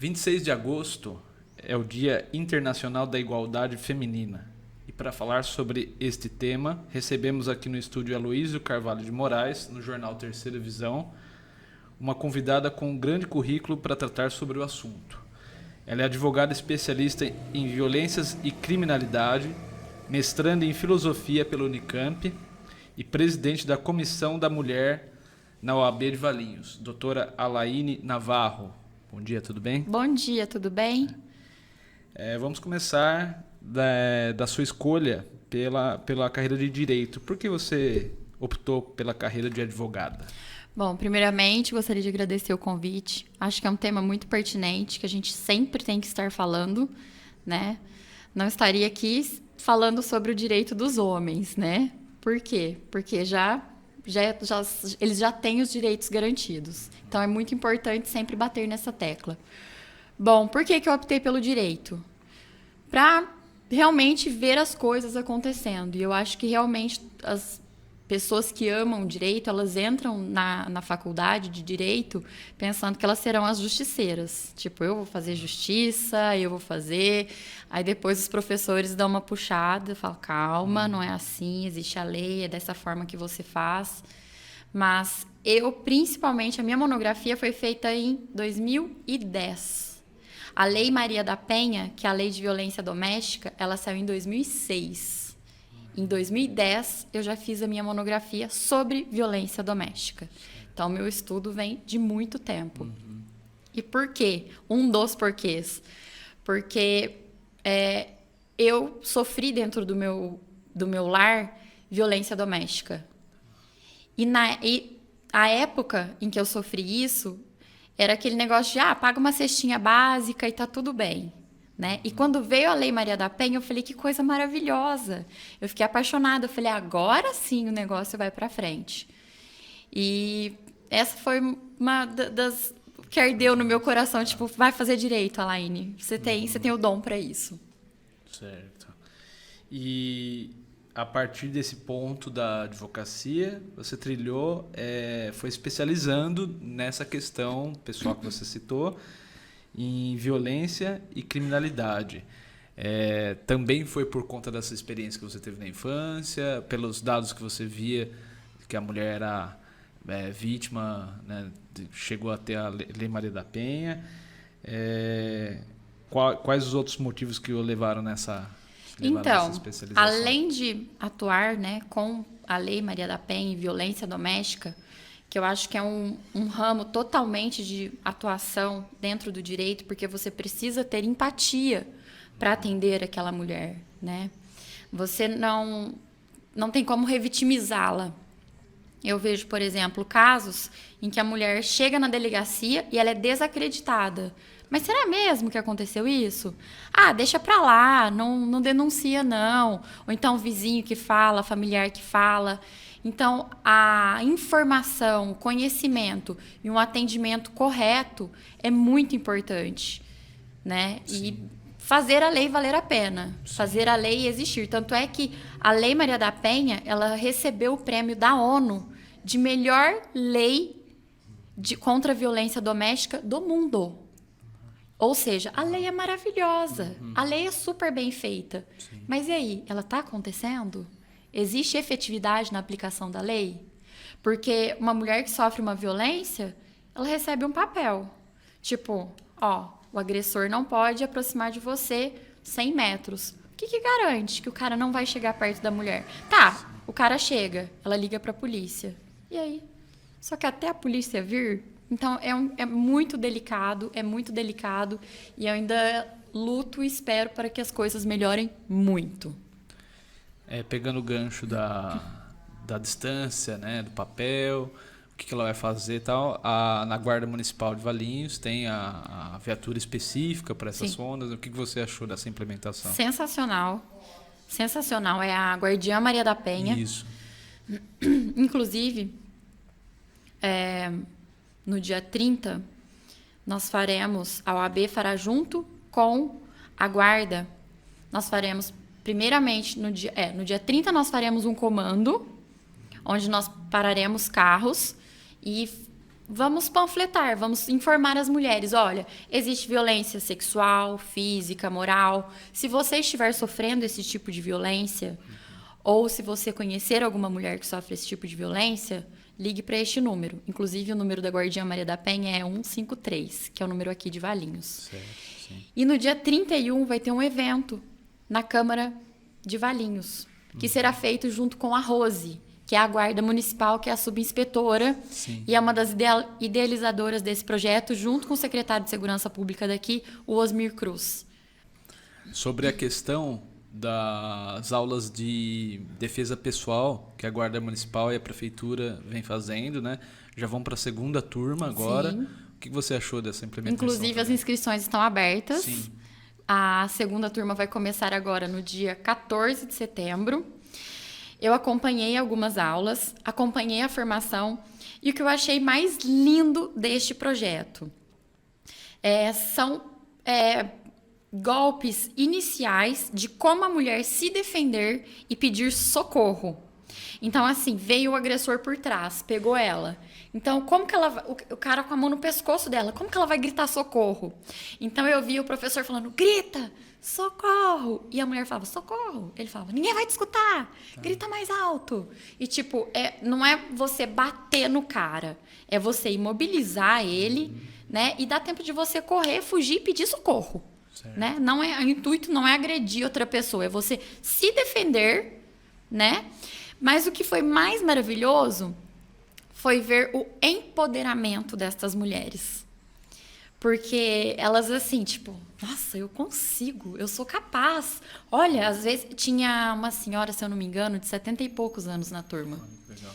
26 de agosto é o Dia Internacional da Igualdade Feminina. E para falar sobre este tema, recebemos aqui no estúdio Aloísio Carvalho de Moraes, no jornal Terceira Visão, uma convidada com um grande currículo para tratar sobre o assunto. Ela é advogada especialista em violências e criminalidade, mestranda em filosofia pela Unicamp e presidente da Comissão da Mulher na OAB de Valinhos, doutora Alaine Navarro. Bom dia, tudo bem? Bom dia, tudo bem? Vamos começar da sua escolha pela carreira de Direito. Por que você optou pela carreira de advogada? Bom, primeiramente, gostaria de agradecer o convite. Acho que é um tema muito pertinente, que a gente sempre tem que estar falando, né? Não estaria aqui falando sobre o direito dos homens, né? Por quê? Porque eles já têm os direitos garantidos. Então, é muito importante sempre bater nessa tecla. Bom, por que eu optei pelo direito? Para realmente ver as coisas acontecendo. E eu acho que realmente as pessoas que amam direito, elas entram na faculdade de direito pensando que elas serão as justiceiras. Tipo, eu vou fazer justiça, eu vou fazer... Aí depois os professores dão uma puxada, falam, calma, não é assim, existe a lei, é dessa forma que você faz. Mas principalmente, a minha monografia foi feita em 2010. A Lei Maria da Penha, que é a lei de violência doméstica, ela saiu em 2006. Em 2010, eu já fiz a minha monografia sobre violência doméstica. Então, meu estudo vem de muito tempo. E por quê? Um dos porquês. Porque eu sofri dentro do meu lar violência doméstica. E a época em que eu sofri isso, era aquele negócio de, paga uma cestinha básica e tá tudo bem. Né? E quando veio a Lei Maria da Penha, eu falei, que coisa maravilhosa. Eu fiquei apaixonada. Eu falei, agora sim o negócio vai para frente. E essa foi uma das que ardeu no meu coração. Tipo, vai fazer direito, Alaine. Você tem o dom para isso. Certo. E a partir desse ponto da advocacia, você trilhou, foi especializando nessa questão pessoal que você citou, em violência e criminalidade. Também foi por conta dessa experiência que você teve na infância, pelos dados que você via que a mulher era vítima, né, chegou até a Lei Maria da Penha. Quais os outros motivos que o levaram nessa especialização? Além de atuar, né, com a Lei Maria da Penha e violência doméstica, que eu acho que é um ramo totalmente de atuação dentro do direito, porque você precisa ter empatia para atender aquela mulher, né? Você não tem como revitimizá-la. Eu vejo, por exemplo, casos em que a mulher chega na delegacia e ela é desacreditada. Mas será mesmo que aconteceu isso? Deixa pra lá, não denuncia não. Ou então o vizinho que fala, familiar que fala. Então, a informação, o conhecimento e um atendimento correto é muito importante, né? Sim. E fazer a lei valer a pena, sim, fazer a lei existir. Tanto é que a Lei Maria da Penha, ela recebeu o prêmio da ONU de melhor lei contra a violência doméstica do mundo. Ou seja, a lei é maravilhosa, a lei é super bem feita. Sim. Mas e aí, ela está acontecendo? Existe efetividade na aplicação da lei? Porque uma mulher que sofre uma violência, ela recebe um papel. Tipo, o agressor não pode aproximar de você 100 metros. O que garante que o cara não vai chegar perto da mulher? Tá, o cara chega, ela liga pra polícia. E aí? Só que até a polícia vir, então é muito delicado, e eu ainda luto e espero para que as coisas melhorem muito. Pegando o gancho da distância, né, do papel, o que ela vai fazer e tal, na Guarda Municipal de Valinhos tem a viatura específica para essas rondas. O que você achou dessa implementação? Sensacional. É a Guardiã Maria da Penha. Isso. Inclusive, no dia 30, nós faremos, a OAB fará junto com a Guarda, nós faremos... Primeiramente, no dia 30, nós faremos um comando, onde nós pararemos carros e vamos panfletar, vamos informar as mulheres. Olha, existe violência sexual, física, moral. Se você estiver sofrendo esse tipo de violência, ou se você conhecer alguma mulher que sofre esse tipo de violência, ligue para este número. Inclusive, o número da Guardiã Maria da Penha é 153, que é o número aqui de Valinhos. Certo, sim. E no dia 31 vai ter um evento na Câmara de Valinhos, que será feito junto com a Rose, que é a guarda municipal, que é a subinspetora, Sim. e é uma das idealizadoras desse projeto, junto com o secretário de Segurança Pública daqui, o Osmir Cruz. Sobre a questão das aulas de defesa pessoal que a Guarda Municipal e a Prefeitura vem fazendo, né? Já vão para a segunda turma agora. Sim. O que você achou dessa implementação? Inclusive, as também? inscrições estão abertas. Sim. A segunda turma vai começar agora no dia 14 de setembro. Eu acompanhei algumas aulas, acompanhei a formação, e o que eu achei mais lindo deste projeto são golpes iniciais de como a mulher se defender e pedir socorro. Então, assim, veio o agressor por trás, pegou ela. Então, como que ela... O cara com a mão no pescoço dela, como que ela vai gritar socorro? Então, eu vi o professor falando, grita, socorro! E a mulher falava, socorro! Ele falava, ninguém vai te escutar! Grita mais alto! E, tipo, não é você bater no cara, é você imobilizar ele, né? E dar tempo de você correr, fugir e pedir socorro. Né? O intuito não é agredir outra pessoa, é você se defender, né? Mas o que foi mais maravilhoso foi ver o empoderamento destas mulheres. Porque elas assim, tipo, nossa, eu consigo, eu sou capaz. Olha, às vezes tinha uma senhora, se eu não me engano, de 70 e poucos anos na turma. Legal.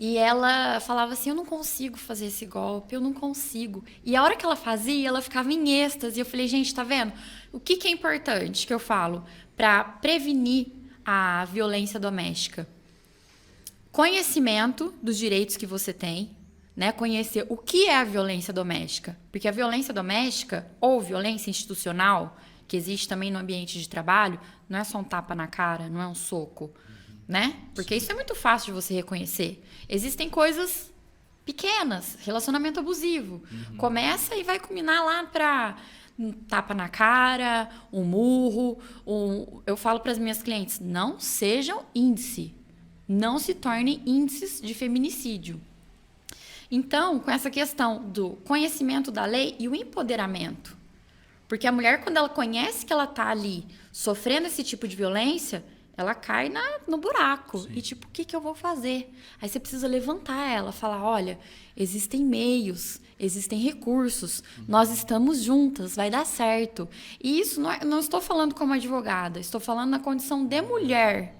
E ela falava assim, eu não consigo fazer esse golpe, eu não consigo. E a hora que ela fazia, ela ficava em êxtase. E eu falei, gente, tá vendo? O que é importante que eu falo para prevenir a violência doméstica? Conhecimento dos direitos que você tem, né? Conhecer o que é a violência doméstica. Porque a violência doméstica ou violência institucional, que existe também no ambiente de trabalho, não é só um tapa na cara, não é um soco. Né? Porque isso é muito fácil de você reconhecer. Existem coisas pequenas, relacionamento abusivo. Começa e vai culminar lá para um tapa na cara, um murro. Eu falo para as minhas clientes, não sejam índice. Não se tornem índices de feminicídio. Então, com essa questão do conhecimento da lei e o empoderamento. Porque a mulher, quando ela conhece que ela está ali sofrendo esse tipo de violência, ela cai no buraco. Sim. E tipo, o que eu vou fazer? Aí você precisa levantar ela, falar, olha, existem meios, existem recursos, nós estamos juntas, vai dar certo. E isso não estou falando como advogada, estou falando na condição de mulher.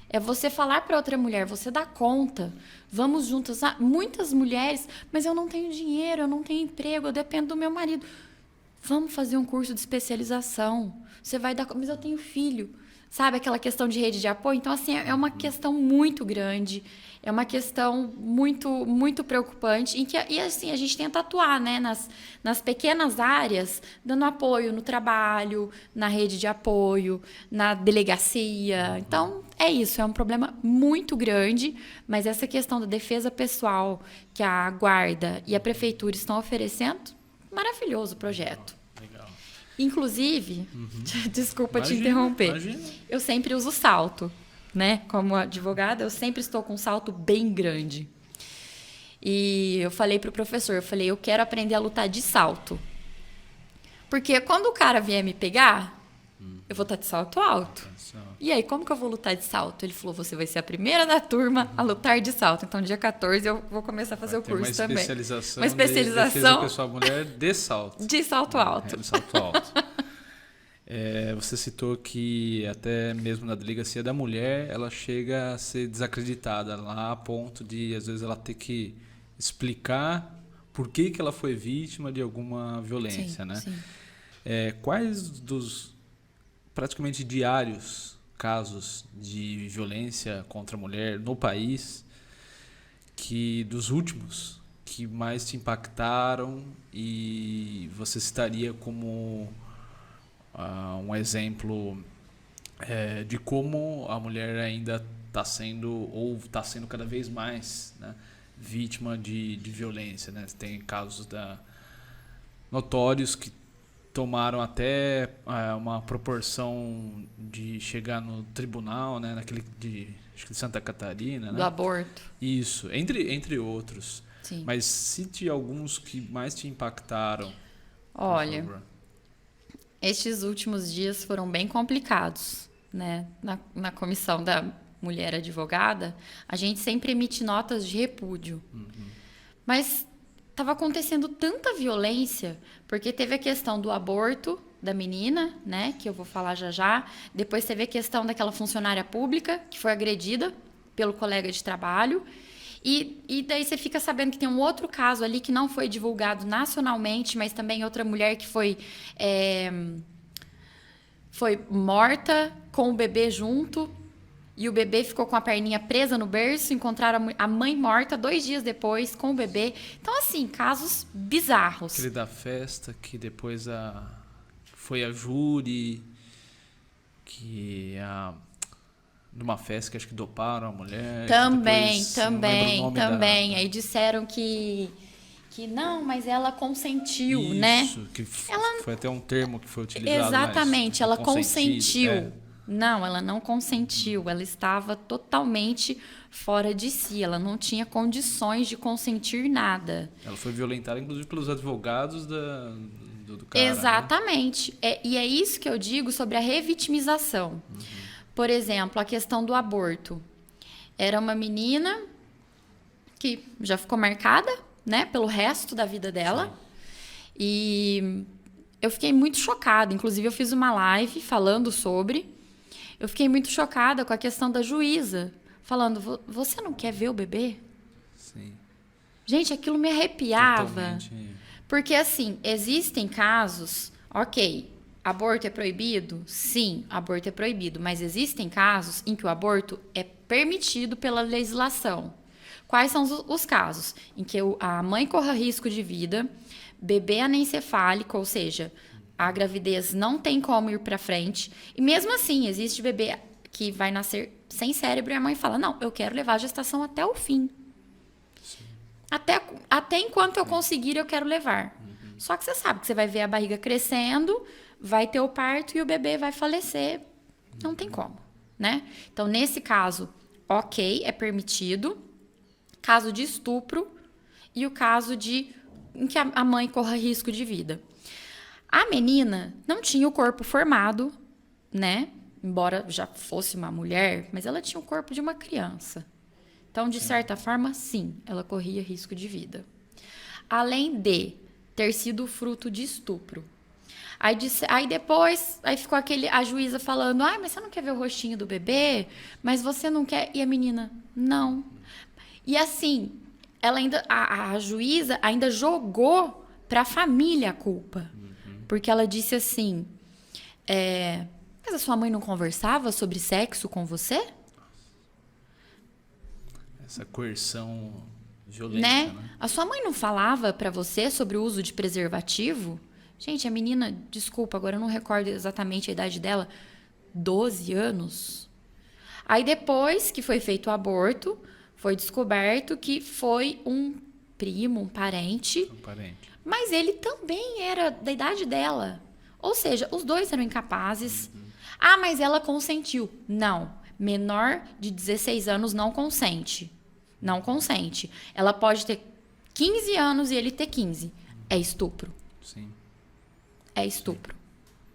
É você falar para outra mulher, você dá conta, vamos juntas. Muitas mulheres, mas eu não tenho dinheiro, eu não tenho emprego, eu dependo do meu marido. Vamos fazer um curso de especialização. Você vai dar, mas eu tenho filho. Sabe, aquela questão de rede de apoio? Então, assim, é uma questão muito grande, é uma questão muito, muito preocupante, e assim, a gente tenta atuar, né, nas pequenas áreas, dando apoio no trabalho, na rede de apoio, na delegacia. Então, é isso, é um problema muito grande, mas essa questão da defesa pessoal que a guarda e a prefeitura estão oferecendo, maravilhoso o projeto. Inclusive, desculpa te interromper, eu sempre uso salto, né? Como advogada, eu sempre estou com um salto bem grande. E eu falei para o professor, eu quero aprender a lutar de salto. Porque quando o cara vier me pegar, eu vou estar de salto alto. E aí, como que eu vou lutar de salto? Ele falou, você vai ser a primeira da turma a lutar de salto. Então, dia 14, eu vou começar a fazer o curso também. Uma especialização de defesa pessoal mulher de salto. De salto alto. De salto alto. Você citou que até mesmo na delegacia da mulher, ela chega a ser desacreditada lá a ponto de, às vezes, ela ter que explicar por que ela foi vítima de alguma violência, né? Sim. Quais dos praticamente diários casos de violência contra a mulher no país, que dos últimos, que mais te impactaram e você citaria como um exemplo de como a mulher ainda está sendo, ou está sendo cada vez mais, né, vítima de violência, né? Tem casos notórios que tomaram até uma proporção de chegar no tribunal, né? Naquele acho que de Santa Catarina, Do né? aborto. Isso, entre outros. Sim. Mas cite alguns que mais te impactaram. Olha, estes últimos dias foram bem complicados, né? Na comissão da mulher advogada, a gente sempre emite notas de repúdio. Mas estava acontecendo tanta violência, porque teve a questão do aborto da menina, né? Que eu vou falar já já. Depois teve a questão daquela funcionária pública que foi agredida pelo colega de trabalho. E daí você fica sabendo que tem um outro caso ali que não foi divulgado nacionalmente, mas também outra mulher que foi morta com o bebê junto. E o bebê ficou com a perninha presa no berço, encontraram a mãe morta 2 dias depois com o bebê. Então, assim, casos bizarros. Aquele da festa, que depois foi a júri, numa festa que acho que doparam a mulher. Também, depois, também. Aí disseram que não, mas ela consentiu, isso, né? Isso, que foi até um termo que foi utilizado. Exatamente, ela consentiu. É. Não, ela não consentiu. Ela estava totalmente fora de si. Ela não tinha condições de consentir nada. Ela foi violentada, inclusive, pelos advogados do cara. Exatamente. Né? E é isso que eu digo sobre a revitimização. Por exemplo, a questão do aborto. Era uma menina que já ficou marcada, né, pelo resto da vida dela. Sim. E eu fiquei muito chocada. Inclusive, eu fiz uma live falando sobre. Eu fiquei muito chocada com a questão da juíza, falando, você não quer ver o bebê? Sim. Gente, aquilo me arrepiava. Totalmente. Porque, assim, existem casos, ok, aborto é proibido? Sim, aborto é proibido. Mas existem casos em que o aborto é permitido pela legislação. Quais são os casos? Em que a mãe corra risco de vida, bebê anencefálico, ou seja, a gravidez não tem como ir para frente. E mesmo assim, existe bebê que vai nascer sem cérebro e a mãe fala, não, eu quero levar a gestação até o fim. Até enquanto eu conseguir, eu quero levar. Só que você sabe que você vai ver a barriga crescendo, vai ter o parto e o bebê vai falecer. Não tem como, né? Então, nesse caso, ok, é permitido. Caso de estupro e o caso em que a mãe corra risco de vida. A menina não tinha o corpo formado, né? Embora já fosse uma mulher, mas ela tinha o corpo de uma criança. Então, de certa forma, sim, ela corria risco de vida. Além de ter sido fruto de estupro. Aí depois, ficou a juíza falando, mas você não quer ver o rostinho do bebê? Mas você não quer... E a menina, não. E assim, a juíza ainda jogou para a família a culpa. Porque ela disse assim, mas a sua mãe não conversava sobre sexo com você? Essa coerção violenta, né? A sua mãe não falava para você sobre o uso de preservativo? Gente, a menina, desculpa, agora eu não recordo exatamente a idade dela, 12 anos. Aí depois que foi feito o aborto, foi descoberto que foi um primo, um parente. Mas ele também era da idade dela. Ou seja, os dois eram incapazes. Mas ela consentiu. Não. Menor de 16 anos não consente. Não consente. Ela pode ter 15 anos e ele ter 15. É estupro. Sim. É estupro.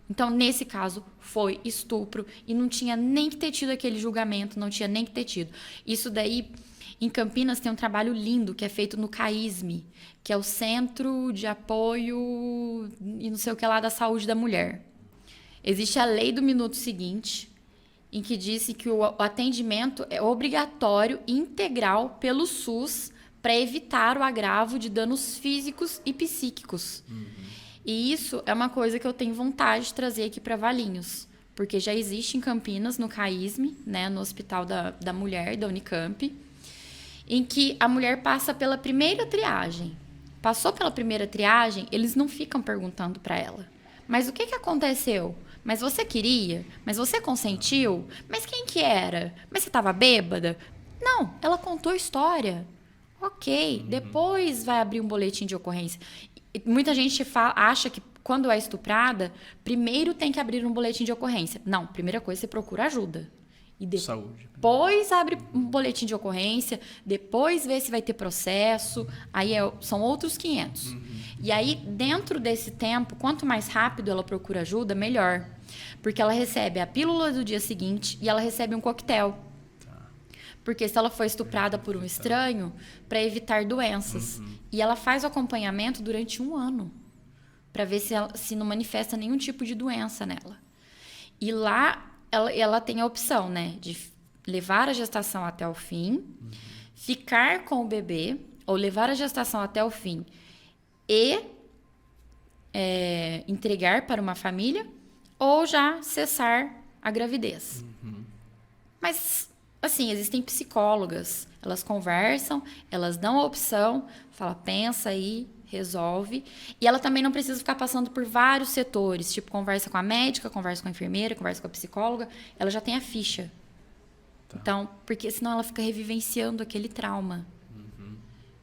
Então, nesse caso, foi estupro. E não tinha nem que ter tido aquele julgamento. Não tinha nem que ter tido. Isso daí... Em Campinas tem um trabalho lindo que é feito no CAISME, que é o Centro de Apoio e não sei o que lá da Saúde da Mulher. Existe a lei do minuto seguinte, em que diz que o atendimento é obrigatório e integral pelo SUS para evitar o agravo de danos físicos e psíquicos. E isso é uma coisa que eu tenho vontade de trazer aqui para Valinhos, porque já existe em Campinas, no CAISME, né, no Hospital da Mulher, da Unicamp, em que a mulher passa pela primeira triagem. Passou pela primeira triagem, eles não ficam perguntando para ela. Mas o que aconteceu? Mas você queria? Mas você consentiu? Mas quem que era? Mas você estava bêbada? Não, ela contou a história. Ok, depois vai abrir um boletim de ocorrência. E muita gente acha que quando é estuprada, primeiro tem que abrir um boletim de ocorrência. Não, primeira coisa, você procura ajuda. E Saúde. depois abre um boletim de ocorrência, depois vê se vai ter processo, aí são outros 500. E aí, dentro desse tempo, quanto mais rápido ela procura ajuda, melhor. Porque ela recebe a pílula do dia seguinte e ela recebe um coquetel. Porque se ela foi estuprada por um estranho, para evitar doenças. E ela faz o acompanhamento durante 1 ano, para ver se não manifesta nenhum tipo de doença nela. E lá ela tem a opção, né, de levar a gestação até o fim, ficar com o bebê, ou levar a gestação até o fim e entregar para uma família, ou já cessar a gravidez. Mas, assim, existem psicólogas, elas conversam, elas dão a opção, fala, pensa aí, resolve. E ela também não precisa ficar passando por vários setores, tipo, conversa com a médica, conversa com a enfermeira, conversa com a psicóloga, ela já tem a ficha. Tá. Então, porque senão ela fica revivenciando aquele trauma.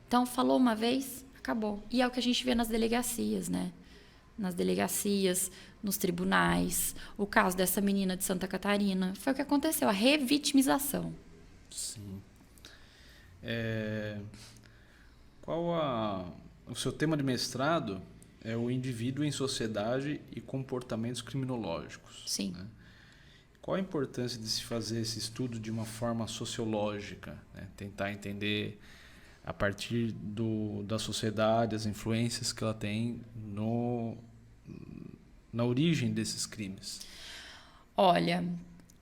Então, falou uma vez, acabou. E é o que a gente vê nas delegacias, né? Nas delegacias, nos tribunais. O caso dessa menina de Santa Catarina. Foi o que aconteceu, a revitimização. Sim. O seu tema de mestrado é o indivíduo em sociedade e comportamentos criminológicos. Sim. Né? Qual a importância de se fazer esse estudo de uma forma sociológica? Né? Tentar entender a partir da sociedade, as influências que ela tem na origem desses crimes. Olha,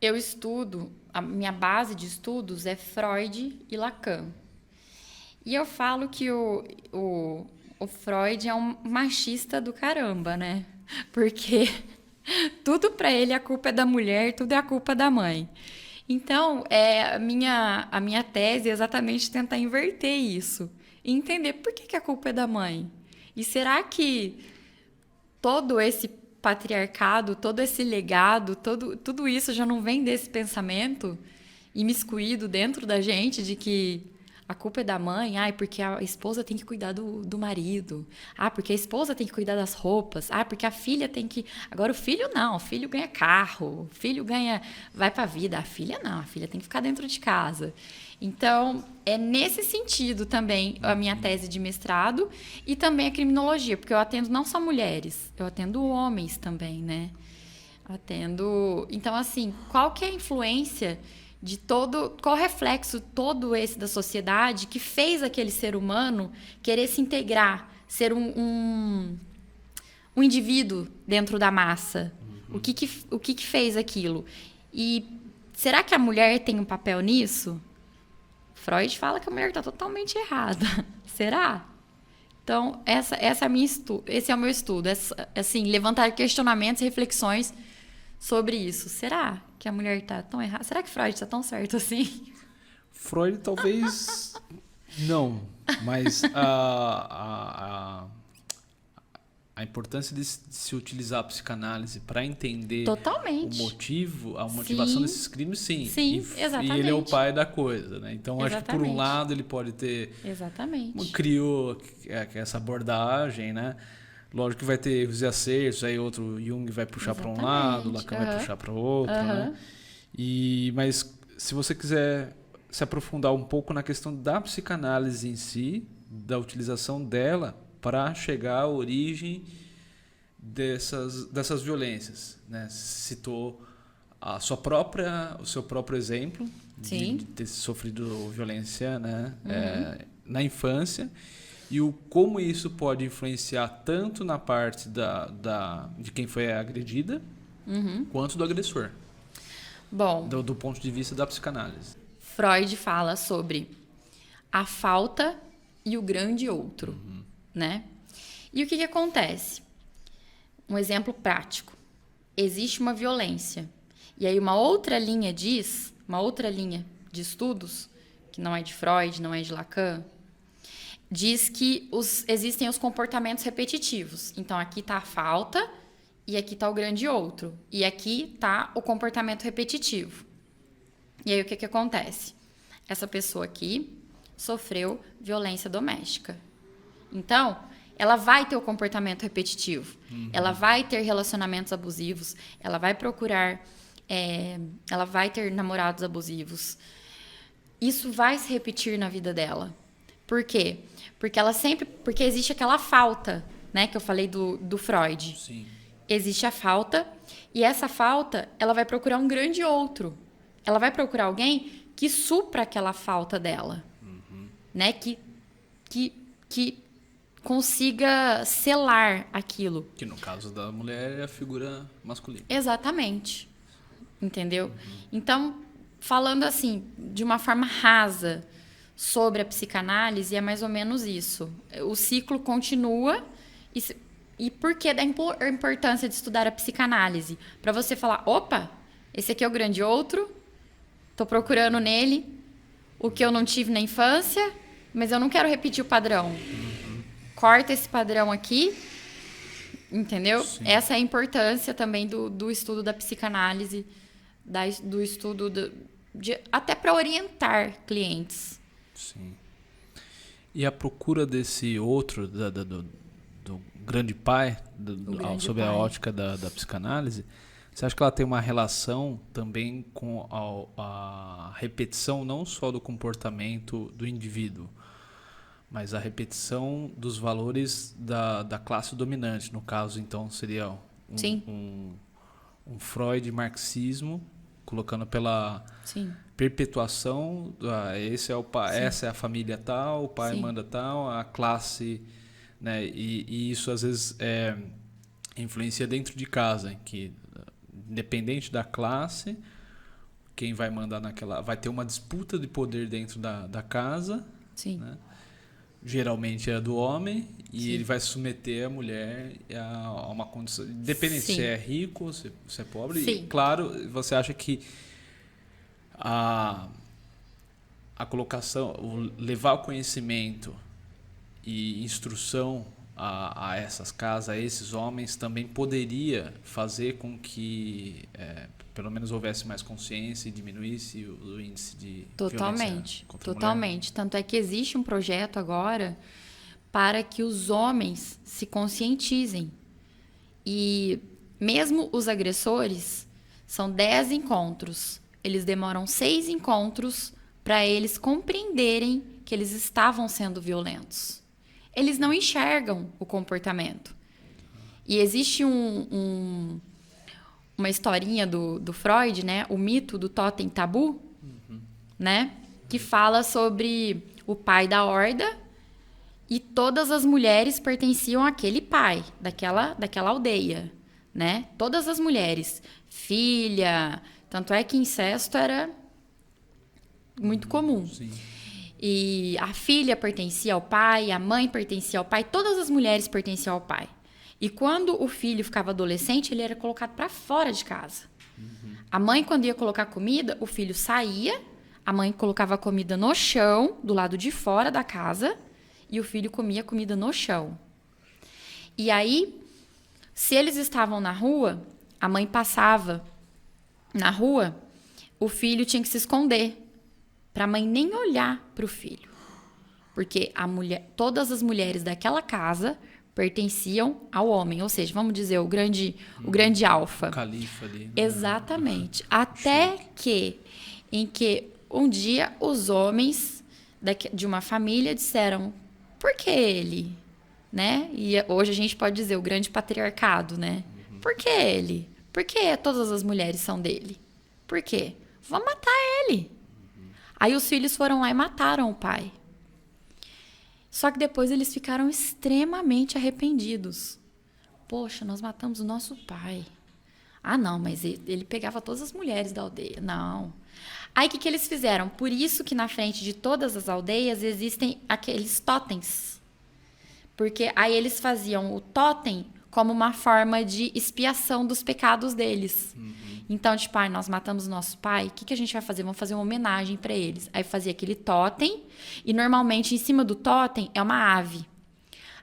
eu estudo, a minha base de estudos é Freud e Lacan. E eu falo que o Freud é um machista do caramba, né? Porque tudo para ele a culpa é da mulher, tudo é a culpa da mãe. Então, a minha tese é exatamente tentar inverter isso. E entender por que a culpa é da mãe. E será que todo esse patriarcado, todo esse legado, tudo isso já não vem desse pensamento imiscuído dentro da gente de que a culpa é da mãe, porque a esposa tem que cuidar do marido, porque a esposa tem que cuidar das roupas, porque a filha tem que... Agora o filho não, o filho ganha carro, o filho vai pra vida, a filha não, a filha tem que ficar dentro de casa. Então, é nesse sentido também a minha tese de mestrado e também a criminologia, porque eu atendo não só mulheres, eu atendo homens também, né? Então, assim, qual que é a influência qual o reflexo todo esse da sociedade que fez aquele ser humano querer se integrar, ser um indivíduo dentro da massa? O que fez aquilo? E será que a mulher tem um papel nisso? Freud fala que a mulher está totalmente errada. Será? Então, esse é o meu estudo. Assim, levantar questionamentos e reflexões sobre isso. Será que a mulher está tão errada? Será que Freud está tão certo assim? Freud talvez não, mas a importância de se utilizar a psicanálise para entender totalmente o motivo, a motivação desses crimes, sim. Sim, exatamente. E ele é o pai da coisa, né? Então, exatamente. Acho que por um lado ele pode ter... Exatamente. Criou essa abordagem, né? Lógico que vai ter erros e acertos, aí outro Jung vai puxar para um lado, Lacan vai puxar para o outro, né? Mas se você quiser se aprofundar um pouco na questão da psicanálise em si, da utilização dela para chegar à origem dessas violências, né? Citou o seu próprio exemplo de ter sofrido violência, né? Na infância, e como isso pode influenciar tanto na parte de quem foi agredida, quanto do agressor. Bom, do ponto de vista da psicanálise. Freud fala sobre a falta e o grande outro, né? E o que acontece? Um exemplo prático. Existe uma violência. E aí uma outra linha de estudos, que não é de Freud, não é de Lacan, diz que existem os comportamentos repetitivos. Então, aqui está a falta e aqui está o grande outro. E aqui está o comportamento repetitivo. E aí, o que acontece? Essa pessoa aqui sofreu violência doméstica. Então, ela vai ter o comportamento repetitivo, ela vai ter relacionamentos abusivos, ela vai procurar, ela vai ter namorados abusivos. Isso vai se repetir na vida dela. Por quê? Porque existe aquela falta, né, que eu falei do Freud. Sim. Existe a falta, e essa falta, ela vai procurar um grande outro. Ela vai procurar alguém que supra aquela falta dela, né, que consiga selar aquilo. Que no caso da mulher é a figura masculina. Exatamente. Entendeu? Então, falando assim, de uma forma rasa sobre a psicanálise, é mais ou menos isso. O ciclo continua. E por que da importância de estudar a psicanálise? Para você falar, opa, esse aqui é o grande outro, tô procurando nele o que eu não tive na infância, mas eu não quero repetir o padrão. Corta esse padrão aqui, entendeu? Sim. Essa é a importância também do estudo da psicanálise, do estudo até para orientar clientes. Sim. E a procura desse outro, do grande pai, sob a ótica da psicanálise, você acha que ela tem uma relação também com a repetição não só do comportamento do indivíduo, mas a repetição dos valores da classe dominante? No caso, então, seria um Freud marxismo, colocando pela perpetuação, esse é o pai, essa é a família tal, o pai manda tal, a classe, né? E isso às vezes influencia dentro de casa, em que, independente da classe, quem vai mandar vai ter uma disputa de poder dentro da casa, né? Geralmente é do homem, e ele vai submeter a mulher a uma condição, independente se é rico, se é pobre. E, claro, você acha que a colocação, levar o conhecimento e instrução a essas casas, a esses homens, também poderia fazer com que pelo menos houvesse mais consciência e diminuísse o índice de violência contra a mulher? Totalmente. Tanto é que existe um projeto agora para que os homens se conscientizem. E mesmo os agressores, são 10 encontros. Eles demoram 6 encontros para eles compreenderem que eles estavam sendo violentos. Eles não enxergam o comportamento. E existe uma historinha do Freud, né? O mito do totem tabu, né? Que fala sobre o pai da horda, e todas as mulheres pertenciam àquele pai, daquela aldeia, né? Todas as mulheres. Filha. Tanto é que incesto era muito comum. Sim. E a filha pertencia ao pai, a mãe pertencia ao pai, todas as mulheres pertenciam ao pai. E quando o filho ficava adolescente, ele era colocado para fora de casa. A mãe, quando ia colocar comida, o filho saía, a mãe colocava a comida no chão, do lado de fora da casa, e o filho comia a comida no chão. E aí, se eles estavam na rua, a mãe passava na rua, o filho tinha que se esconder, para a mãe nem olhar para o filho. Porque todas as mulheres daquela casa pertenciam ao homem, ou seja, vamos dizer, o grande alfa. O califa ali. Exatamente. Até que um dia os homens de uma família disseram, por que ele? Né? E hoje a gente pode dizer o grande patriarcado, né? Por que ele? Por que todas as mulheres são dele? Por quê? Vamos matar ele. Aí os filhos foram lá e mataram o pai. Só que depois eles ficaram extremamente arrependidos. Poxa, nós matamos o nosso pai. Ah, não, mas ele pegava todas as mulheres da aldeia. Não. Aí o que eles fizeram? Por isso que na frente de todas as aldeias existem aqueles totens. Porque aí eles faziam o totem como uma forma de expiação dos pecados deles. Então, tipo, nós matamos o nosso pai, o que a gente vai fazer? Vamos fazer uma homenagem para eles. Aí fazia aquele totem, e normalmente em cima do totem é uma ave.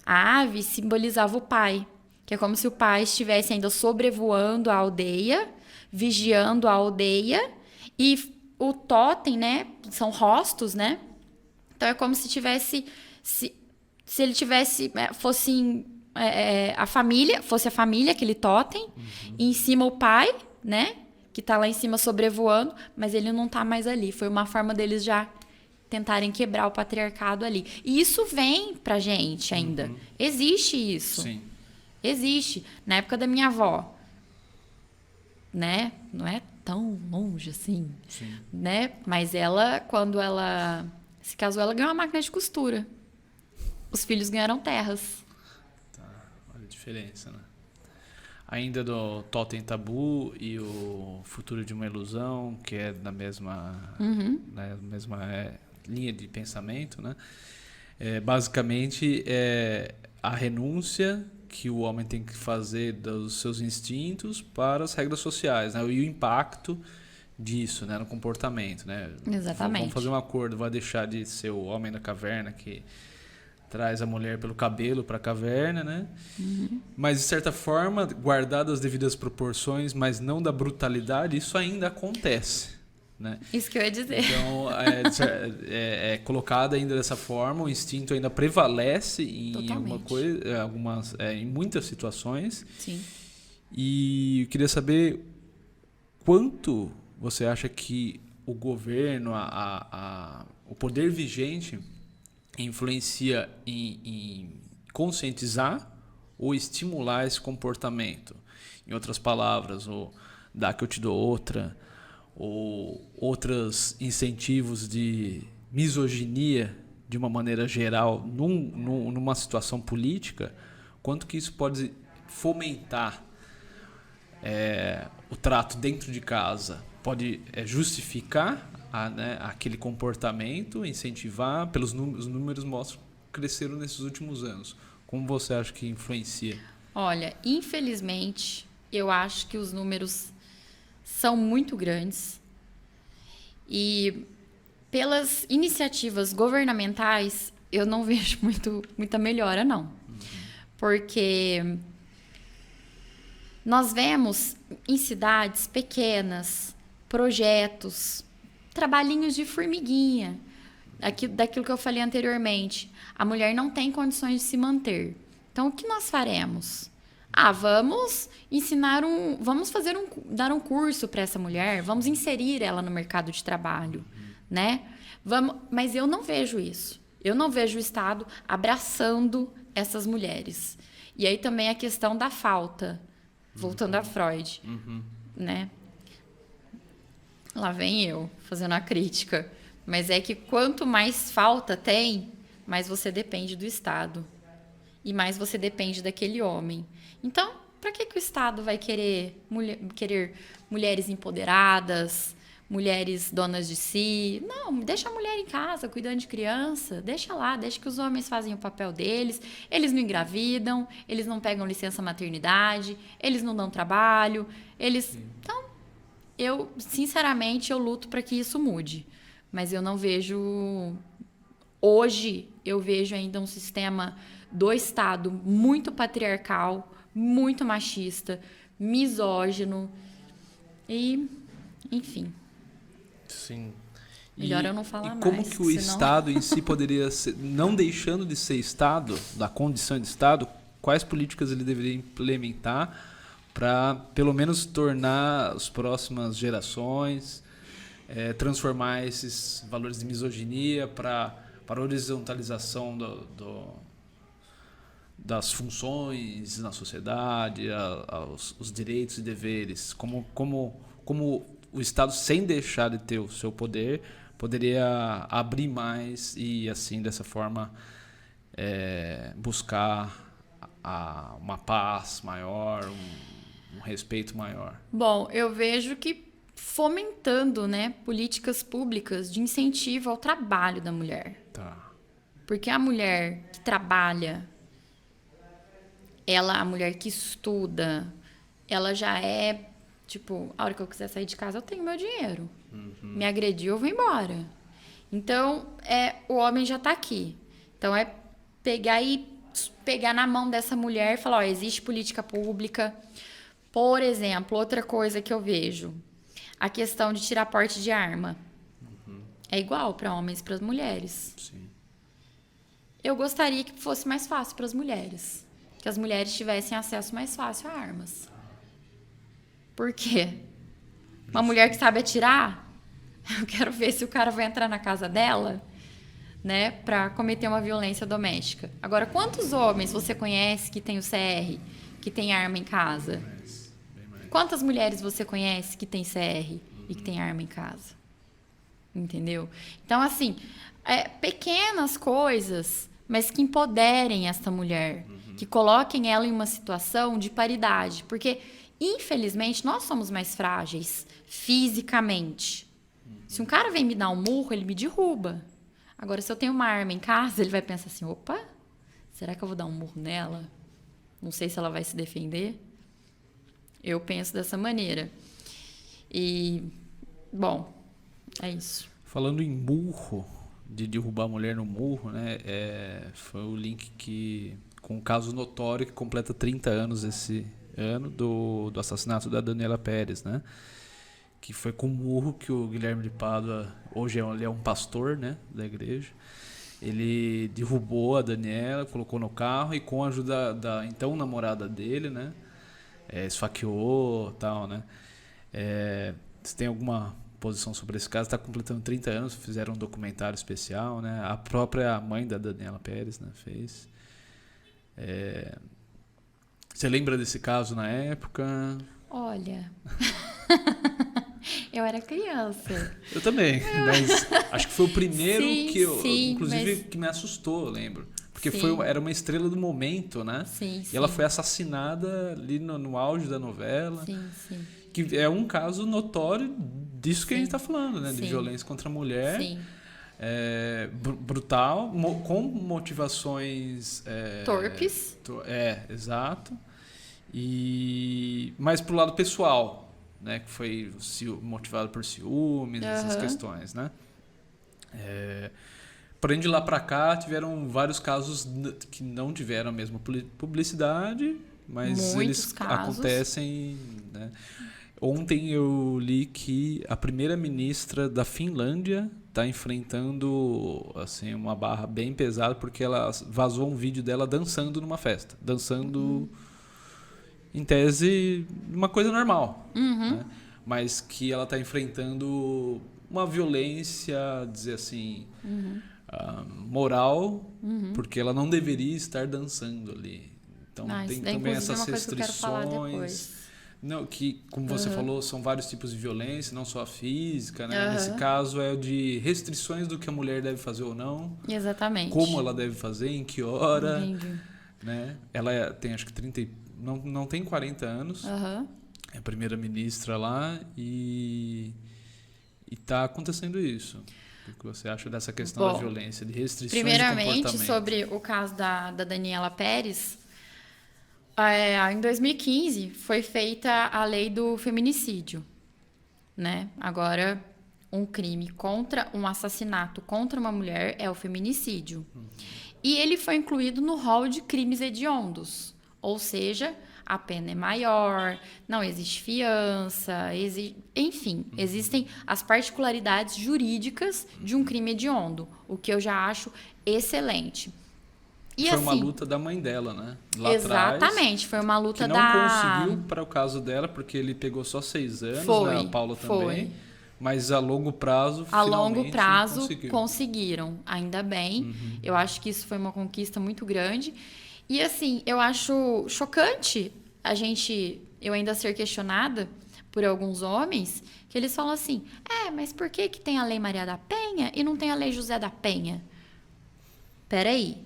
A ave simbolizava o pai, que é como se o pai estivesse ainda sobrevoando a aldeia, vigiando a aldeia, e o totem, né, são rostos, né? Então é como se tivesse, se ele tivesse, fosse a família, aquele totem, e em cima o pai, né, que tá lá em cima sobrevoando, mas ele não tá mais ali. Foi uma forma deles já tentarem quebrar o patriarcado ali. E isso vem pra gente ainda. Existe isso. Sim. Existe. Na época da minha avó, né? Não é tão longe assim, Sim. né? Mas ela, quando ela se casou, ela ganhou uma máquina de costura. Os filhos ganharam terras. Olha a diferença, né? Ainda do Totem Tabu e o Futuro de uma Ilusão, que é da mesma, né, mesma linha de pensamento, né? Basicamente, é a renúncia que o homem tem que fazer dos seus instintos para as regras sociais, né? E o impacto disso, né, no comportamento, né? Exatamente. Vamos fazer um acordo, vai deixar de ser o homem da caverna que traz a mulher pelo cabelo para a caverna, né? Mas, de certa forma, guardadas as devidas proporções, mas não da brutalidade, isso ainda acontece, né? Isso que eu ia dizer. Então, é colocado ainda dessa forma, o instinto ainda prevalece em alguma coisa, em muitas situações. Sim. E eu queria saber quanto você acha que o governo, o poder vigente influencia em conscientizar ou estimular esse comportamento. Em outras palavras, o dá que eu te dou outra, ou outros incentivos de misoginia de uma maneira geral numa situação política, quanto que isso pode fomentar o trato dentro de casa, pode justificar aquele comportamento, incentivar, os números mostram que cresceram nesses últimos anos. Como você acha que influencia? Olha, infelizmente, eu acho que os números são muito grandes e pelas iniciativas governamentais eu não vejo muita melhora, não. Porque nós vemos em cidades pequenas projetos, trabalhinhos de formiguinha, daquilo que eu falei anteriormente. A mulher não tem condições de se manter. Então, o que nós faremos? Vamos dar um curso para essa mulher, vamos inserir ela no mercado de trabalho, né? Mas eu não vejo isso. Eu não vejo o Estado abraçando essas mulheres. E aí também a questão da falta, voltando a Freud, né? Lá vem eu fazendo a crítica. Mas é que quanto mais falta tem, mais você depende do Estado. E mais você depende daquele homem. Então, para que o Estado vai querer mulheres empoderadas, mulheres donas de si? Não, deixa a mulher em casa, cuidando de criança. Deixa lá, deixa que os homens fazem o papel deles. Eles não engravidam, eles não pegam licença maternidade, eles não dão trabalho. Então, sinceramente, eu luto para que isso mude. Mas eu não vejo... Hoje, eu vejo ainda um sistema do Estado muito patriarcal, muito machista, misógino e, enfim. Sim. Melhor eu não falar mais. Como que o Estado em si poderia ser, não deixando de ser Estado, da condição de Estado, quais políticas ele deveria implementar para, pelo menos, tornar as próximas gerações, transformar esses valores de misoginia para horizontalização das funções na sociedade, os direitos e deveres, como o Estado, sem deixar de ter o seu poder, poderia abrir mais e, assim, dessa forma, buscar uma paz maior, um respeito maior. Bom, eu vejo que fomentando, né, políticas públicas de incentivo ao trabalho da mulher. Tá. Porque a mulher que trabalha, a mulher que estuda, ela já é, tipo, a hora que eu quiser sair de casa, eu tenho meu dinheiro. Me agrediu, eu vou embora. Então, o homem já tá aqui. Então, pegar na mão dessa mulher e falar, existe política pública. Por exemplo, outra coisa que eu vejo, a questão de tirar porte de arma. é igual para homens e para mulheres. Sim. Eu gostaria que fosse mais fácil para as mulheres. Que as mulheres tivessem acesso mais fácil a armas. Por quê? Uma mulher que sabe atirar, eu quero ver se o cara vai entrar na casa dela, né, para cometer uma violência doméstica. Agora, quantos homens você conhece que tem o CR, que tem arma em casa? Bem mais. Quantas mulheres você conhece que tem CR e que tem arma em casa? Entendeu? Então, assim, pequenas coisas, mas que empoderem essa mulher, que coloquem ela em uma situação de paridade. Porque, infelizmente, nós somos mais frágeis fisicamente. Se um cara vem me dar um murro, ele me derruba. Agora, se eu tenho uma arma em casa, ele vai pensar assim, opa, será que eu vou dar um murro nela? Não sei se ela vai se defender. Eu penso dessa maneira. E, bom, é isso. Falando em murro, de derrubar a mulher no murro, né? Foi o link com um caso notório que completa 30 anos esse ano do assassinato da Daniela Pérez, né? Que foi com murro que o Guilherme de Pádua, hoje ele é um pastor, né, da igreja, ele derrubou a Daniela, colocou no carro e com a ajuda da então namorada dele, né, esfaqueou e tal, né. Você tem alguma posição sobre esse caso? Está completando 30 anos, fizeram um documentário especial, né, a própria mãe da Daniela Pérez, né, fez. Você lembra desse caso na época? Olha... Eu era criança. Eu também, mas acho que foi o primeiro inclusive, mas... que me assustou, eu lembro. Porque era uma estrela do momento, né? Sim. E ela foi assassinada ali no auge da novela. Sim. Que é um caso notório disso que a gente está falando, né? De violência contra a mulher. Sim. Brutal, com motivações... torpes. Exato. Mas pro lado pessoal, né, que foi motivado por ciúmes, essas questões, né? Porém, de lá para cá, tiveram vários casos que não tiveram a mesma publicidade, mas eles acontecem, né? Ontem eu li que a primeira-ministra da Finlândia está enfrentando assim, uma barra bem pesada porque ela vazou um vídeo dela dançando numa festa. Dançando... em tese, uma coisa normal, né? Mas que ela está enfrentando uma violência, dizer assim, moral, porque ela não deveria estar dançando ali. Então tem também essas restrições. Não, que, como você falou, são vários tipos de violência, não só a física, né? Nesse caso é de restrições do que a mulher deve fazer ou não. Exatamente. Como ela deve fazer, em que hora. Entendi. Né? Ela tem acho que não tem 40 anos, é a primeira-ministra lá e está acontecendo isso. O que você acha dessa questão da violência, de restrições de comportamento? Primeiramente, sobre o caso da Daniela Pérez, em 2015 foi feita a lei do feminicídio, né? Agora, um assassinato contra uma mulher é o feminicídio. E ele foi incluído no rol de crimes hediondos. Ou seja, a pena é maior, não existe fiança, enfim, existem as particularidades jurídicas de um crime hediondo, o que eu já acho excelente. E foi uma luta da mãe dela, né? Lá exatamente, foi uma luta que não conseguiu para o caso dela, porque ele pegou só 6 anos, né? A Paula também. Mas a longo prazo, conseguiram, ainda bem. Eu acho que isso foi uma conquista muito grande. E assim, eu acho chocante eu ainda ser questionada por alguns homens, que eles falam assim, mas por que tem a Lei Maria da Penha e não tem a Lei José da Penha? Peraí,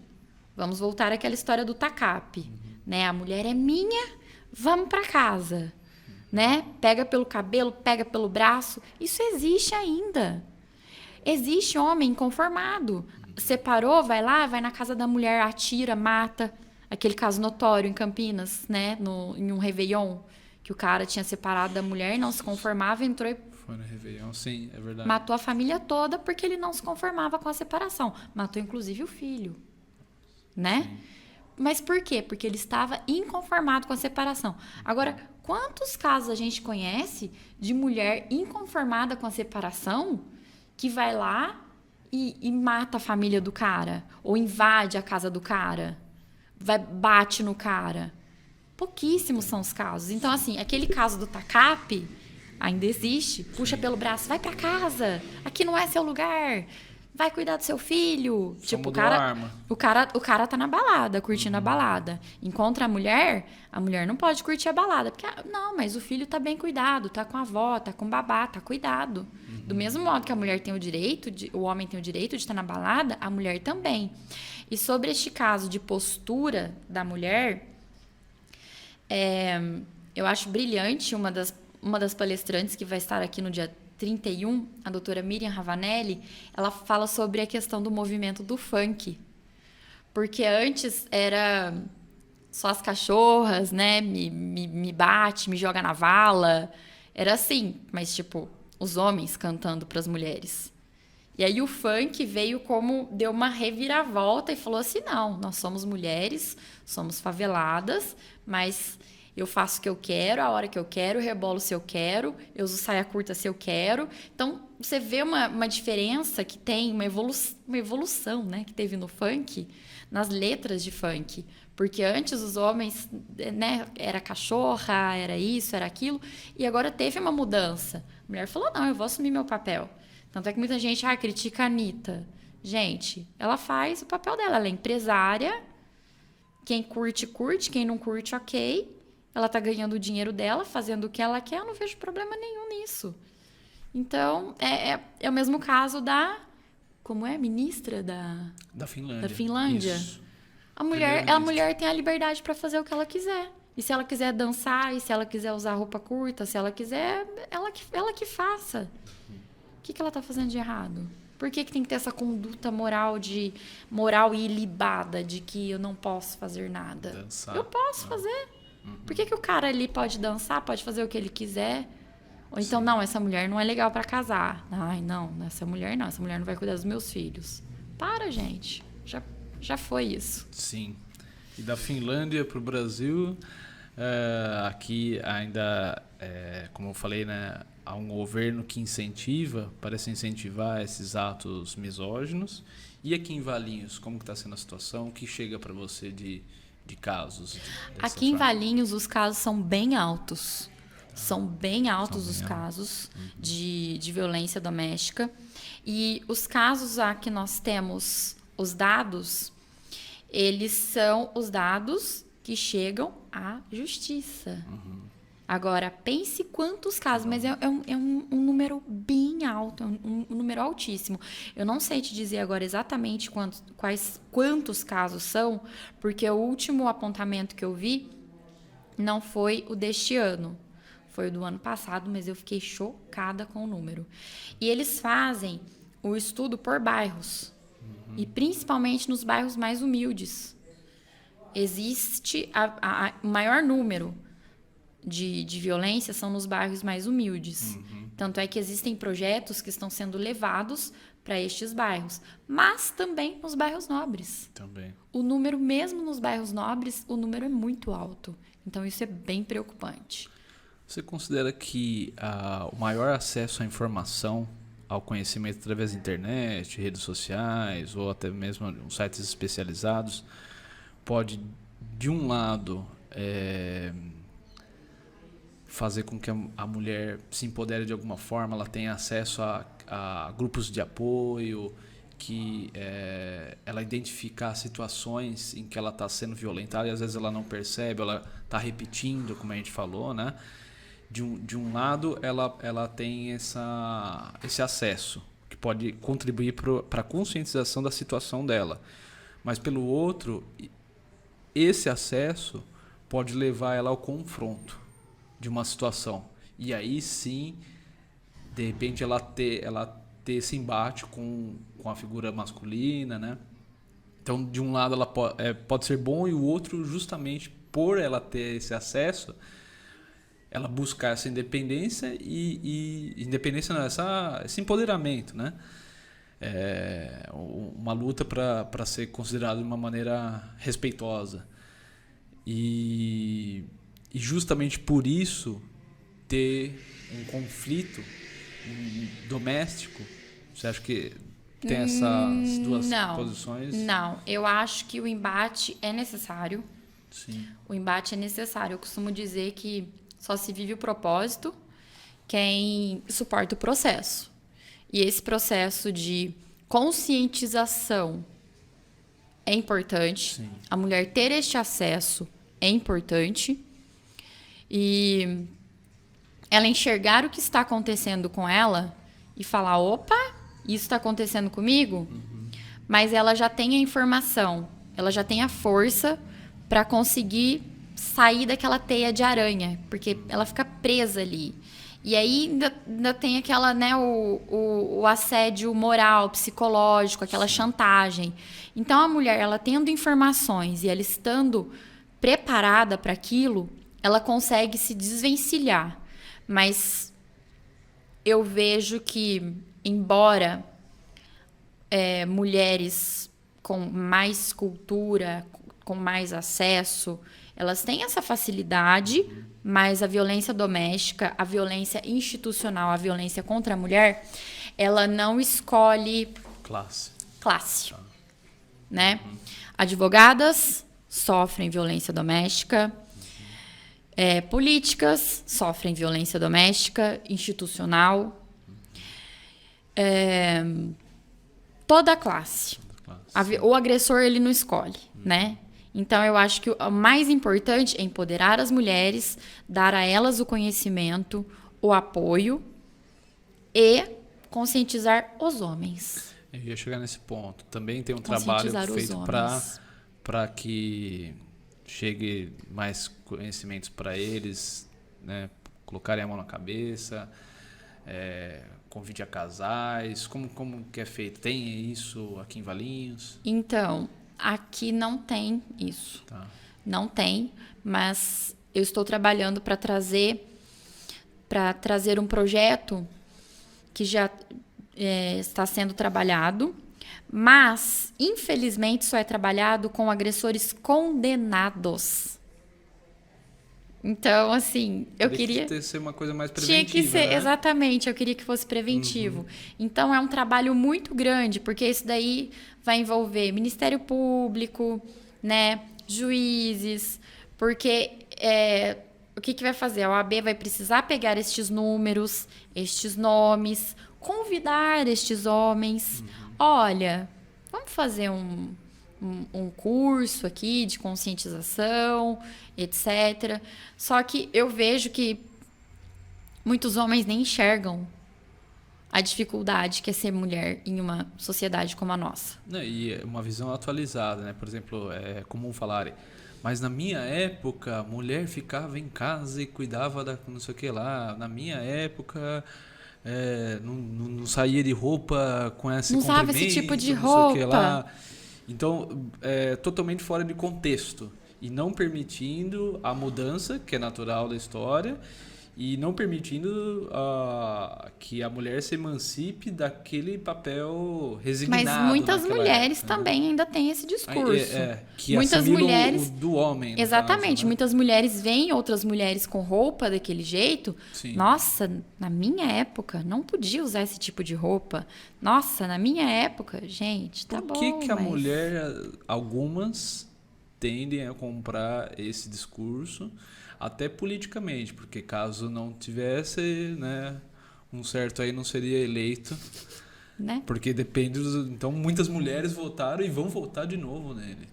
vamos voltar àquela história do TACAP, né? A mulher é minha, vamos para casa, né? Pega pelo cabelo, pega pelo braço, isso existe ainda. Existe homem inconformado, separou, vai lá, vai na casa da mulher, atira, mata. Aquele caso notório em Campinas, né? Em um Réveillon, que o cara tinha separado da mulher, não se conformava, entrou e... Foi no Réveillon, sim, é verdade. Matou a família toda porque ele não se conformava com a separação. Matou, inclusive, o filho, né? Sim. Mas por quê? Porque ele estava inconformado com a separação. Agora, quantos casos a gente conhece de mulher inconformada com a separação que vai lá e mata a família do cara, ou invade a casa do cara, bate no cara. Pouquíssimos são os casos. Então, assim, aquele caso do tacape ainda existe. Puxa pelo braço, vai pra casa, aqui não é seu lugar, vai cuidar do seu filho. Só tipo, mudou a arma. o cara tá na balada, curtindo a balada. Encontra a mulher não pode curtir a balada. Porque, não, mas o filho tá bem cuidado, tá com a avó, tá com o babá, tá cuidado. Do mesmo modo que a mulher tem o direito, o homem tem o direito de estar na balada, a mulher também. E sobre este caso de postura da mulher, eu acho brilhante uma das palestrantes que vai estar aqui no dia 31, a doutora Miriam Ravanelli, ela fala sobre a questão do movimento do funk. Porque antes era só as cachorras, né? Me bate, me joga na vala. Era assim, mas tipo, os homens cantando para as mulheres. E aí o funk veio deu uma reviravolta e falou assim, não, nós somos mulheres, somos faveladas, mas eu faço o que eu quero, a hora que eu quero, rebolo se eu quero, eu uso saia curta se eu quero. Então, você vê uma diferença que tem, uma evolução, né, que teve no funk, nas letras de funk. Porque antes os homens, né, era cachorra, era isso, era aquilo, e agora teve uma mudança. A mulher falou, não, eu vou assumir meu papel. Tanto é que muita gente critica a Anitta. Gente, ela faz o papel dela, ela é empresária, quem curte, curte, quem não curte, ok. Ela tá ganhando o dinheiro dela, fazendo o que ela quer, eu não vejo problema nenhum nisso. Então, é o mesmo caso como é? Ministra Da Finlândia. Da Finlândia. Isso. A mulher tem a liberdade para fazer o que ela quiser. E se ela quiser dançar, e se ela quiser usar roupa curta, se ela quiser, ela que faça. O que ela tá fazendo de errado? Por que tem que ter essa conduta moral ilibada de que eu não posso fazer nada? Dançar. Eu posso fazer. Por que o cara ali pode dançar, pode fazer o que ele quiser? Ou então, não, essa mulher não é legal para casar. Ai, não, essa mulher não vai cuidar dos meus filhos. Para, gente. Já foi isso. Sim. E da Finlândia para o Brasil, aqui ainda, como eu falei, né, há um governo que parece incentivar esses atos misóginos. E aqui em Valinhos, como que está sendo a situação? O que chega para você de casos? Aqui em Valinhos, os casos são bem altos. São bem altos os casos de violência doméstica. E os casos que nós temos, os dados, eles são os dados que chegam à justiça. Agora, pense quantos casos, mas é um número bem alto, um número altíssimo. Eu não sei te dizer agora exatamente quantos casos são, porque o último apontamento que eu vi não foi o deste ano, foi o do ano passado, mas eu fiquei chocada com o número. E eles fazem o estudo por bairros, e principalmente nos bairros mais humildes. Existe o maior número de violência são nos bairros mais humildes. Tanto é que existem projetos que estão sendo levados para estes bairros, mas também nos bairros nobres. Também. O número, mesmo nos bairros nobres, o número é muito alto. Então, isso é bem preocupante. Você considera que o maior acesso à informação, ao conhecimento através da internet, redes sociais ou até mesmo sites especializados, pode, de um lado, fazer com que a mulher se empodere de alguma forma, ela tenha acesso a grupos de apoio, que ela identificar situações em que ela está sendo violentada e às vezes ela não percebe, ela está repetindo, como a gente falou, né? De um lado, ela tem esse acesso, que pode contribuir para a conscientização da situação dela. Mas, pelo outro, esse acesso pode levar ela ao confronto de uma situação. E aí, sim, de repente, ela ter esse embate com a figura masculina, né? Então, de um lado, ela pode ser bom, e o outro, justamente por ela ter esse acesso, ela buscar essa independência independência não, esse empoderamento, né? Uma luta para ser considerado de uma maneira respeitosa. E justamente por isso ter um conflito doméstico Você acha que tem essas duas Não, posições? não. Eu acho que o embate é necessário. Sim. O embate é necessário. Eu costumo dizer que só se vive o propósito quem suporta o processo. E esse processo de conscientização é importante. Sim. A mulher ter este acesso é importante. E ela enxergar o que está acontecendo com ela e falar, opa, isso está acontecendo comigo? Mas ela já tem a informação, ela já tem a força para conseguir sair daquela teia de aranha, porque ela fica presa ali. E aí ainda tem aquela, né, o assédio moral, psicológico, aquela chantagem. Então a mulher, ela tendo informações e ela estando preparada para aquilo, ela consegue se desvencilhar. Mas eu vejo que, embora mulheres com mais cultura, com mais acesso, elas têm essa facilidade, mas a violência doméstica, a violência institucional, a violência contra a mulher, ela não escolhe classe, né? Advogadas sofrem violência doméstica, políticas sofrem violência doméstica, institucional, toda a classe. O agressor, ele não escolhe, né? Então, eu acho que o mais importante é empoderar as mulheres, dar a elas o conhecimento, o apoio e conscientizar os homens. Eu ia chegar nesse ponto. Também tem um trabalho feito para que chegue mais conhecimentos para eles, né? Colocarem a mão na cabeça, convite a casais. Como que é feito? Tem isso aqui em Valinhos? Então, aqui não tem isso. Tá. Não tem, mas eu estou trabalhando para trazer um projeto que já está sendo trabalhado, mas, infelizmente, só é trabalhado com agressores condenados. Então, assim, eu queria... Tinha que ser uma coisa mais preventiva, Tinha que ser, né? exatamente, eu queria que fosse preventivo. Então, é um trabalho muito grande, porque isso daí vai envolver Ministério Público, né, juízes, porque o que vai fazer? A OAB vai precisar pegar estes números, estes nomes, convidar estes homens. Olha, vamos fazer um curso aqui de conscientização, etc. Só que eu vejo que muitos homens nem enxergam a dificuldade que é ser mulher em uma sociedade como a nossa. E uma visão atualizada, né? Por exemplo, é comum falarem, mas na minha época, a mulher ficava em casa e cuidava da não sei o que lá. Na minha época, não saía de roupa com esse não comprimento, usava esse tipo de não sei o que roupa. lá. Então, é totalmente fora de contexto. E não permitindo a mudança, que é natural da história, e não permitindo que a mulher se emancipe daquele papel resignado. Mas muitas mulheres época, também ainda têm esse discurso. Que muitas mulheres o do homem. Exatamente. Caso, né? Muitas mulheres veem outras mulheres com roupa daquele jeito. Sim. Nossa, na minha época não podia usar esse tipo de roupa. Nossa, na minha época, gente, tá bom. Por que a mulher, algumas tendem a comprar esse discurso? Até politicamente, porque caso não tivesse, né, um certo aí não seria eleito, né? Porque depende então muitas mulheres votaram e vão votar de novo nele.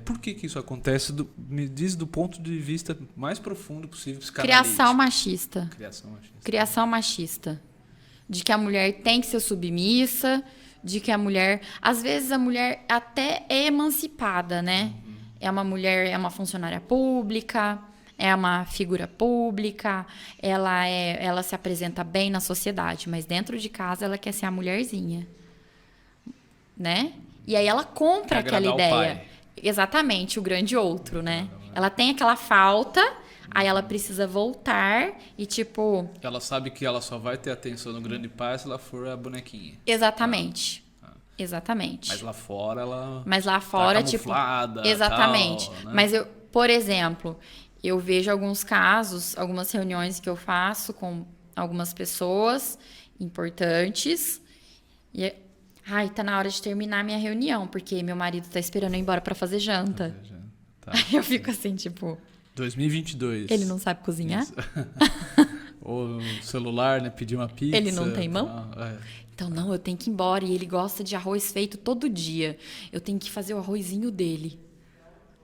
Por que isso acontece? Me diz do ponto de vista mais profundo possível, psicanalítico. Criação machista. De que a mulher tem que ser submissa, de que a mulher... Às vezes a mulher até é emancipada, né? É uma mulher, é uma funcionária pública... É uma figura pública, ela se apresenta bem na sociedade, mas dentro de casa ela quer ser a mulherzinha, né? E aí ela compra aquela ideia. Exatamente, o grande outro, né? Ela tem aquela falta, aí ela precisa voltar e tipo... Ela sabe que ela só vai ter atenção no grande pai se ela for a bonequinha. Exatamente. Exatamente. Mas lá fora ela... Mas lá fora, tá camuflada, exatamente. Tal, né? Mas por exemplo... Eu vejo alguns casos, algumas reuniões que eu faço com algumas pessoas importantes E, ai, tá na hora de terminar a minha reunião, porque meu marido tá esperando eu ir embora pra fazer janta. Tá. Aí eu fico assim, tipo... 2022. Ele não sabe cozinhar? Ou no celular, né? Pedir uma pizza. Ele não tem mão? É. Então, não, eu tenho que ir embora. E ele gosta de arroz feito todo dia. Eu tenho que fazer o arrozinho dele.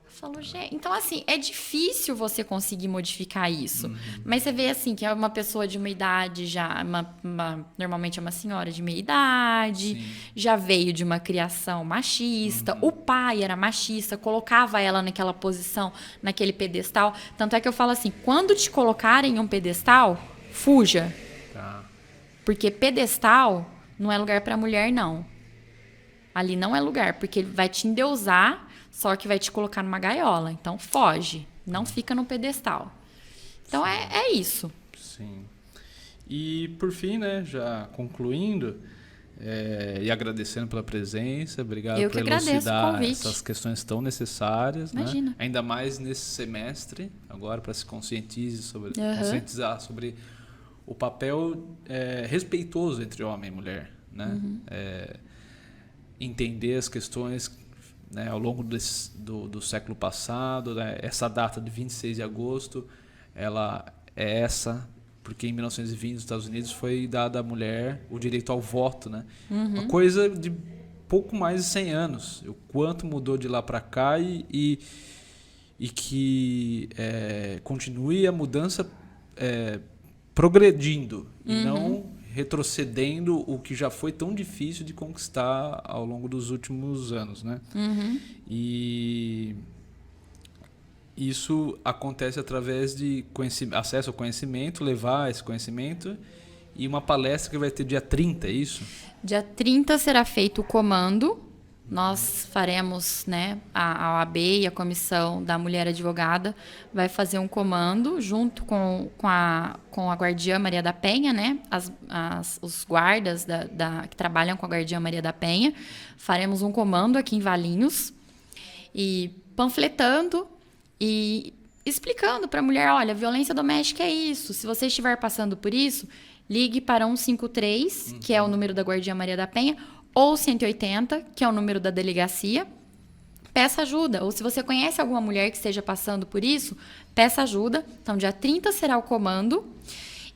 Eu falo, gente... Então, assim, é difícil você conseguir modificar isso. Mas você vê, assim, que é uma pessoa de uma idade já... normalmente é uma senhora de meia idade. Sim. Já veio de uma criação machista. O pai era machista. Colocava ela naquela posição, naquele pedestal. Tanto é que eu falo assim, quando te colocarem em um pedestal, fuja. Tá. Porque pedestal não é lugar para mulher, não. Ali não é lugar, porque ele vai te endeusar, só que vai te colocar numa gaiola. Então, foge. Não fica no pedestal. Então, é isso. Sim. E, por fim, né, já concluindo, e agradecendo pela presença, obrigado Eu por que agradeço o elucidar convite. essas questões tão necessárias. Imagina. Né? Ainda mais nesse semestre, agora, para se conscientizar sobre o papel respeitoso entre homem e mulher. Né? Entender as questões, né, ao longo do século passado. Né? Essa data de 26 de agosto, ela é essa, porque em 1920 nos Estados Unidos foi dada à mulher o direito ao voto. Né? Uma coisa de pouco mais de 100 anos. O quanto mudou de lá para cá e que continue a mudança progredindo e não retrocedendo o que já foi tão difícil de conquistar ao longo dos últimos anos, né? E isso acontece através de acesso ao conhecimento, levar esse conhecimento, e uma palestra que vai ter dia 30, é isso? Dia 30 será feito o comando. Nós faremos, né, a OAB e a Comissão da Mulher Advogada vai fazer um comando junto com a Guardiã Maria da Penha, né, os guardas que trabalham com a Guardiã Maria da Penha. Faremos um comando aqui em Valinhos e panfletando e explicando para a mulher, olha, violência doméstica é isso. Se você estiver passando por isso, ligue para 153, que é o número da Guardiã Maria da Penha, ou 180, que é o número da delegacia, peça ajuda. Ou se você conhece alguma mulher que esteja passando por isso, peça ajuda. Então, dia 30 será o comando.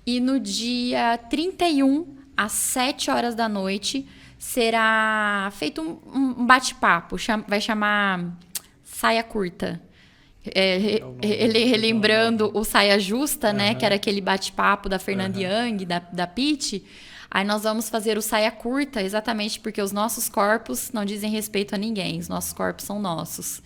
E no dia 31, às 7 horas da noite, será feito um bate-papo. Vai chamar Saia Curta. Relembrando o Saia Justa, né? Que era aquele bate-papo da Fernanda Young, da Pitty. Aí nós vamos fazer o Saia Curta, exatamente porque os nossos corpos não dizem respeito a ninguém. Os nossos corpos são nossos.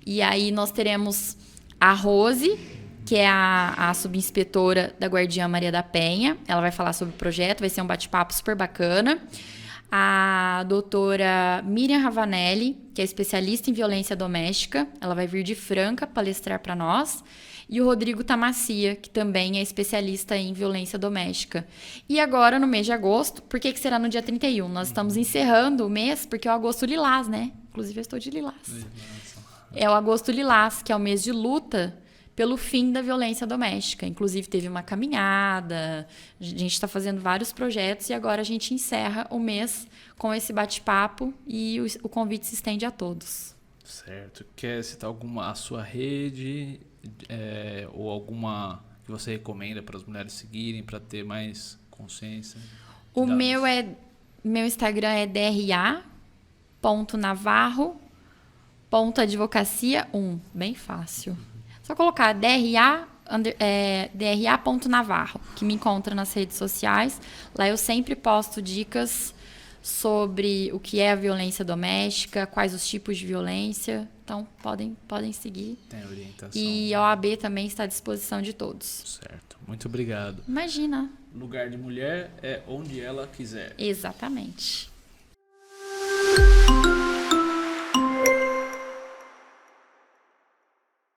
E aí nós teremos a Rose, que é a subinspetora da Guardiã Maria da Penha. Ela vai falar sobre o projeto, vai ser um bate-papo super bacana. A doutora Miriam Ravanelli, que é especialista em violência doméstica. Ela vai vir de Franca palestrar para nós. E o Rodrigo Tamacia, que também é especialista em violência doméstica. E agora, no mês de agosto, por que será no dia 31? Nós estamos encerrando o mês, porque é o agosto lilás, né? Inclusive, eu estou de lilás. É o agosto lilás, que é o mês de luta pelo fim da violência doméstica. Inclusive, teve uma caminhada, a gente está fazendo vários projetos e agora a gente encerra o mês com esse bate-papo e o convite se estende a todos. Certo. Quer citar a sua rede ou alguma que você recomenda para as mulheres seguirem para ter mais consciência? O meu Instagram é dra.navarro.advocacia1. Bem fácil. Só colocar dra.navarro, que me encontra nas redes sociais. Lá eu sempre posto dicas sobre o que é a violência doméstica, quais os tipos de violência. Então, podem seguir. Tem orientação. E a OAB também está à disposição de todos. Certo. Muito obrigado. Imagina. Lugar de mulher é onde ela quiser. Exatamente.